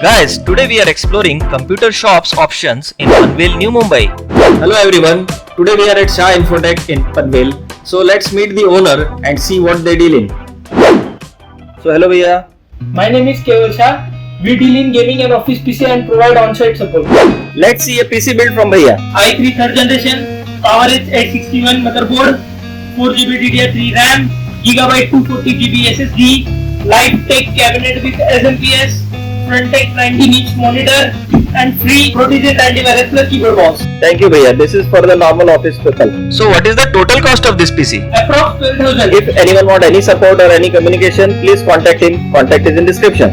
Guys, today we are exploring computer shops options in Panvel, New Mumbai. Hello everyone, today we are at SHAH INFOTECH in Panvel. So let's meet the owner and see what they deal in. So hello Bhaiya. My name is Shah. We deal in gaming and office PC and provide on-site support. Let's see a PC build from Bhaiya. i3 3rd generation, power is 861 motherboard, 4GB DDR3 RAM, GB 240GB SSD, light tech cabinet with SMPS, front tech 19-inch monitor, and free Protection antivirus plus keyboard mouse. Thank you Bhaiya. This is for the normal office people. So what is the total cost of this PC? Approx 12,000. If anyone want any support or any communication, please contact him. Contact is in description.